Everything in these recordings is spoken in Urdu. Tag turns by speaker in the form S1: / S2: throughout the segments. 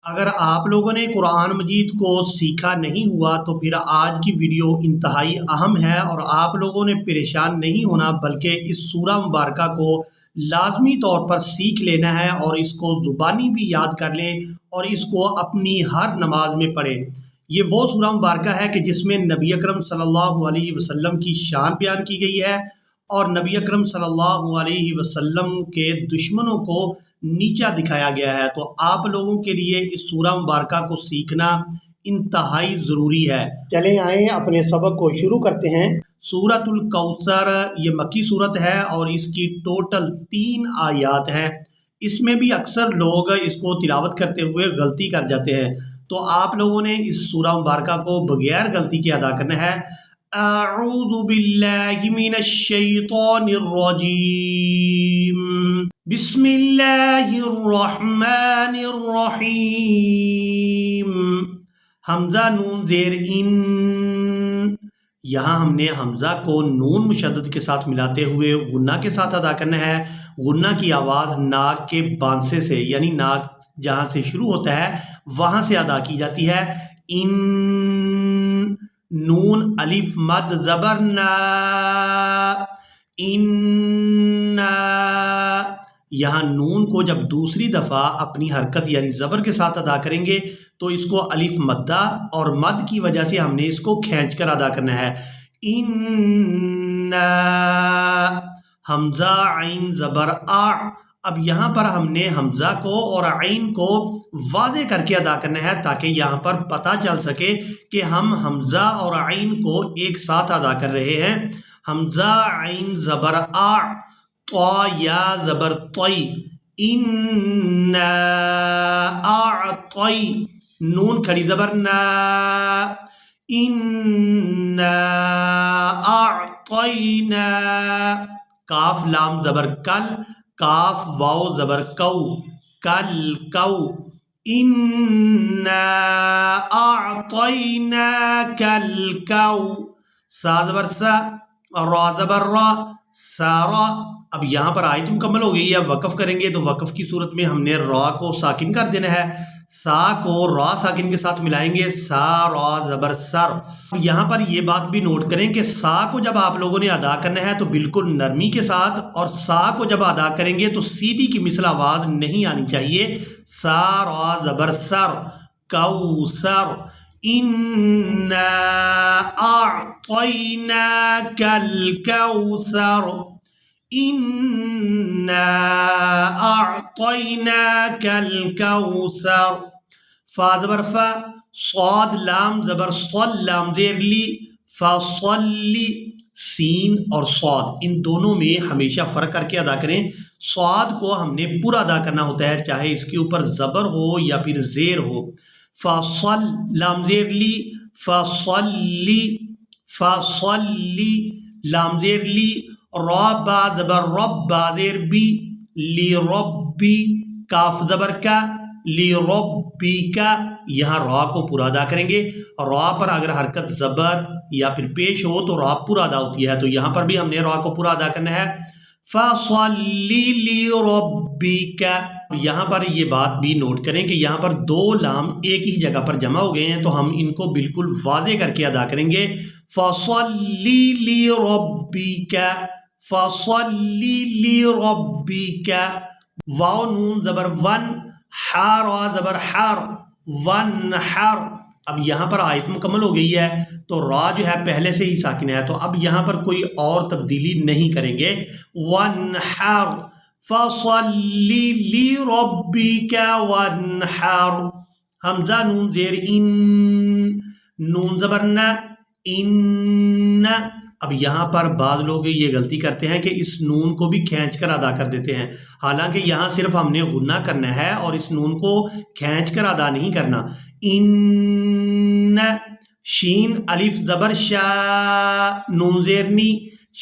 S1: اگر آپ لوگوں نے قرآن مجید کو سیکھا نہیں ہوا تو پھر آج کی ویڈیو انتہائی اہم ہے، اور آپ لوگوں نے پریشان نہیں ہونا بلکہ اس سورہ مبارکہ کو لازمی طور پر سیکھ لینا ہے، اور اس کو زبانی بھی یاد کر لیں اور اس کو اپنی ہر نماز میں پڑھیں۔ یہ وہ سورہ مبارکہ ہے کہ جس میں نبی اکرم صلی اللہ علیہ وسلم کی شان بیان کی گئی ہے، اور نبی اکرم صلی اللہ علیہ وسلم کے دشمنوں کو نیچا دکھایا گیا ہے۔ تو آپ لوگوں کے لیے اس سورہ مبارکہ کو سیکھنا انتہائی ضروری ہے۔ چلیں آئیں اپنے سبق کو شروع کرتے ہیں۔ سورۃ الکوثر یہ مکی صورت ہے اور اس کی ٹوٹل 3 آیات ہیں۔ اس میں بھی اکثر لوگ اس کو تلاوت کرتے ہوئے غلطی کر جاتے ہیں، تو آپ لوگوں نے اس سورہ مبارکہ کو بغیر غلطی کے ادا کرنا ہے۔ اعوذ باللہ من الشیطان الرجیم، بسم اللہ الرحمن الرحیم۔ حمزہ نون زیر ان، یہاں ہم نے حمزہ کو نون مشدد کے ساتھ ملاتے ہوئے غنہ کے ساتھ ادا کرنا ہے۔ غنہ کی آواز ناک کے بانسے سے، یعنی ناک جہاں سے شروع ہوتا ہے وہاں سے ادا کی جاتی ہے۔ ان، نون الف مد زبر نا، ان، یہاں نون کو جب دوسری دفعہ اپنی حرکت یعنی زبر کے ساتھ ادا کریں گے تو اس کو الف مدہ، اور مد کی وجہ سے ہم نے اس کو کھینچ کر ادا کرنا ہے۔ ان، حمزہ عین زبر آ، اب یہاں پر ہم نے حمزہ کو اور عین کو واضح کر کے ادا کرنا ہے تاکہ یہاں پر پتہ چل سکے کہ ہم حمزہ اور عین کو ایک ساتھ ادا کر رہے ہیں۔ حمزہ عین زبر آ، طا یا زبر طی، ان اعطی، نون کھڑی زبر نا، ان اعطینا، کاف لام زبر کل، کاف واو زبر کو، کل کو، انا اعطیناک الکو، سا زبر سا، را زبر را، سارا۔ اب یہاں پر آیت مکمل ہو گئی ہے، وقف کریں گے تو وقف کی صورت میں ہم نے را کو ساکن کر دینا ہے، سا کو را ساکن کے ساتھ ملائیں گے، سا را زبر سر۔ اب یہاں پر یہ بات بھی نوٹ کریں کہ سا کو جب آپ لوگوں نے ادا کرنا ہے تو بالکل نرمی کے ساتھ، اور سا کو جب ادا کریں گے تو سیدھی کی مثل آواز نہیں آنی چاہیے۔ سا را زبر سر، کوثر، انا اعطیناک الکوثر، انا اعطیناک الکوثر۔ فا زبر فا، صاد لام زبر صل، لام زیر لی، فصلی، سین اور صاد ان دونوں میں ہمیشہ فرق کر کے ادا کریں۔ صاد کو ہم نے پورا ادا کرنا ہوتا ہے، چاہے اس کے اوپر زبر ہو یا پھر زیر ہو۔ فصل، لام زیر لی، فصلی، فصلی، لام زیر لی، را با زبر رب، با زیر بی، لی ربی، کاف زبر کا، لی ربی کا، یہاں را کو پورا ادا کریں گے۔ را پر اگر حرکت زبر یا پھر پیش ہو تو را پورا ادا ہوتی ہے، تو یہاں پر بھی ہم نے را کو پورا ادا کرنا ہے۔ فَصَلِّ لِرَبِّكَ، یہاں پر یہ بات بھی نوٹ کریں کہ یہاں پر دو لام ایک ہی جگہ پر جمع ہو گئے ہیں، تو ہم ان کو بالکل واضح کر کے ادا کریں گے۔ فَصَلِّ لِرَبِّكَ، فَصَلِّ لِرَبِّكَ، واو نون زبر ون، حا را زبر حر، ون حر۔ اب یہاں پر آیت مکمل ہو گئی ہے تو را جو ہے پہلے سے ہی ساکن ہے، تو اب یہاں پر کوئی اور تبدیلی نہیں کریں گے۔ وَانْحَرْ، فَصَلِّ لِرَبِّكَ وَانْحَرْ، حمزہ نون زیر ان، نون زبر نا، ان۔ اب یہاں پر بعض لوگ یہ غلطی کرتے ہیں کہ اس نون کو بھی کھینچ کر ادا کر دیتے ہیں، حالانکہ یہاں صرف ہم نے غنہ کرنا ہے اور اس نون کو کھینچ کر ادا نہیں کرنا۔ ان، شین الف زبر شا، نون زیر نی،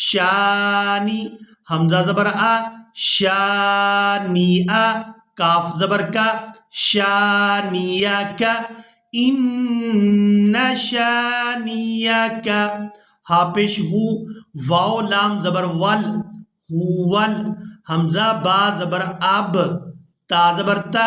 S1: شانی، حمزہ زبر آ، شانی آ، کاف زبر کا، شانیہ کا، ان شانیہ کا، ہا پیش ہو، واو لام زبر ول، ہول، حمزہ با زبر اب، تا زبر تا،